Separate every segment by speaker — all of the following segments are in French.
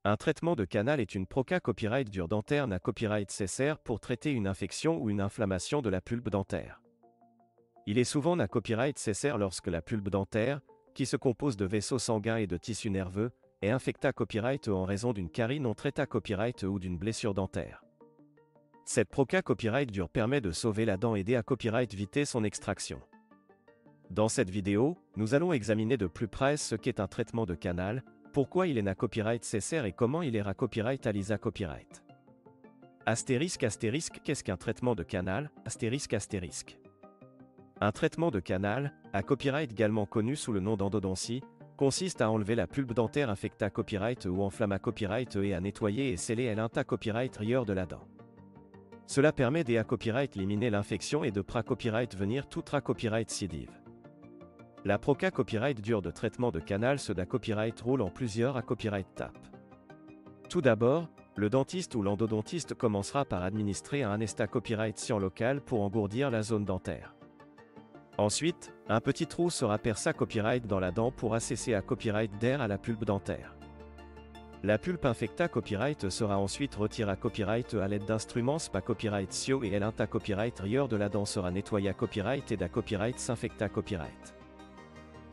Speaker 1: Un traitement de canal est une proca copyright dure dentaire na copyright cessaire pour traiter une infection ou une inflammation de la pulpe dentaire. Il est souvent na copyright cessaire lorsque la pulpe dentaire, qui se compose de vaisseaux sanguins et de tissus nerveux, est infecta copyright en raison d'une carie non traita copyright ou d'une blessure dentaire. Cette proca copyright dure permet de sauver la dent et aider à copyright éviter son extraction. Dans cette vidéo, nous allons examiner de plus près ce qu'est un traitement de canal, pourquoi il est na copyright cessaire et comment il est ra copyright à lisa copyright. Astérisque astérisque, qu'est-ce qu'un traitement de canal? Astérisque astérisque. Un traitement de canal, à copyright également connu sous le nom d'endodontie, consiste à enlever la pulpe dentaire infecta copyright ou enflamma copyright et à nettoyer et sceller l'inta copyright rieur de la dent. Cela permet d'à copyright éliminer l'infection et de pra copyright venir tout tra copyright sidive. La proca copyright dure de traitement de canal se da copyright roule en plusieurs à copyright tape. Tout d'abord, le dentiste ou l'endodontiste commencera par administrer un anesta copyright science local pour engourdir la zone dentaire. Ensuite, un petit trou sera perça copyright dans la dent pour assesser à copyright d'air à la pulpe dentaire. La pulpe infecta copyright sera ensuite retirée à copyright à l'aide d'instruments spa copyright sio et l'inta copyright rieur de la dent sera nettoyée à copyright et da copyright s'infecta copyright.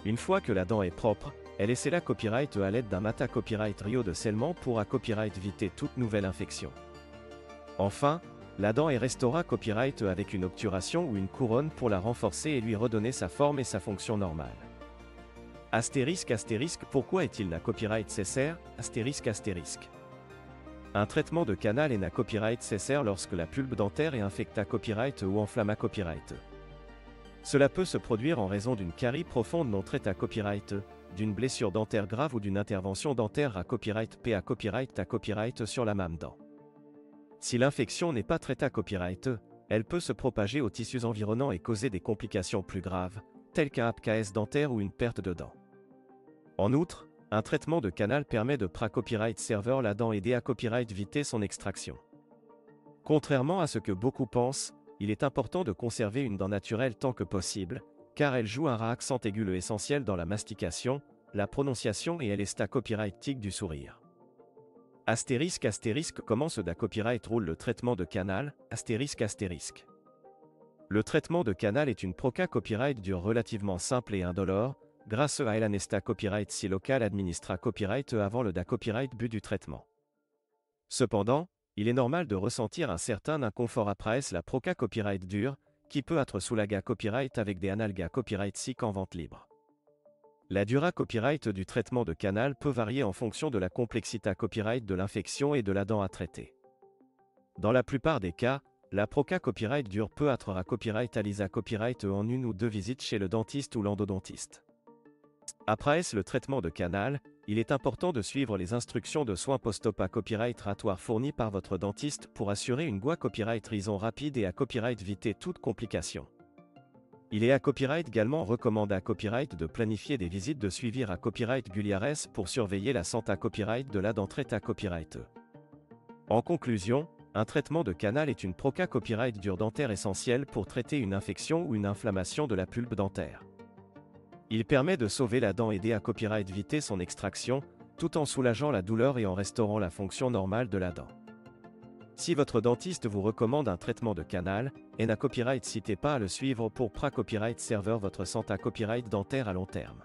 Speaker 1: Une fois que la dent est propre, elle est scellée copyright à l'aide d'un mata copyright rio de scellement pour à copyright éviter toute nouvelle infection. Enfin, la dent est restaurée copyright avec une obturation ou une couronne pour la renforcer et lui redonner sa forme et sa fonction normale. Astérisque astérisque, pourquoi est-il na copyright cessaire? Astérisque astérisque. Un traitement de canal est na copyright cessaire lorsque la pulpe dentaire est infecta copyright ou enflamma copyright. Cela peut se produire en raison d'une carie profonde non traitée copyright, d'une blessure dentaire grave ou d'une intervention dentaire à copyright p à copyright sur la même dent. Si l'infection n'est pas traitée copyright, elle peut se propager aux tissus environnants et causer des complications plus graves, telles qu'un APKS dentaire ou une perte de dent. En outre, un traitement de canal permet de pra copyright serveur la dent et aider à copyright éviter son extraction. Contrairement à ce que beaucoup pensent, il est important de conserver une dent naturelle tant que possible, car elle joue un accent aigu essentiel dans la mastication, la prononciation et elle est sta copyright tic du sourire. Astérisque astérisque, comment se da copyright roule le traitement de canal? Astérisque astérisque. Le traitement de canal est une proca copyright dure relativement simple et indolore, grâce à l'anesta copyright si local administra copyright avant le da copyright but du traitement. Cependant, il est normal de ressentir un certain inconfort après la proca copyright dure, qui peut être soulaga copyright avec des analga copyright sick en vente libre. La dura copyright du traitement de canal peut varier en fonction de la complexité copyright de l'infection et de la dent à traiter. Dans la plupart des cas, la proca copyright dure peut être à copyright à lisa copyright en une ou deux visites chez le dentiste ou l'endodontiste. Après le traitement de canal, il est important de suivre les instructions de soins post-op à copyright ratoire fournies par votre dentiste pour assurer une goût copyright rison rapide et à copyright éviter toute complication. Il est à copyright également recommandé à copyright de planifier des visites de suivi à copyright régulières pour surveiller la santé à copyright de la dent traitée à copyright. En conclusion, un traitement de canal est une proca copyright dure dentaire essentielle pour traiter une infection ou une inflammation de la pulpe dentaire. Il permet de sauver la dent et aider à copyright éviter son extraction, tout en soulageant la douleur et en restaurant la fonction normale de la dent. Si votre dentiste vous recommande un traitement de canal, et n'a copyright, n'hésitez pas à le suivre pour pra copyright serveur votre santé copyright dentaire à long terme.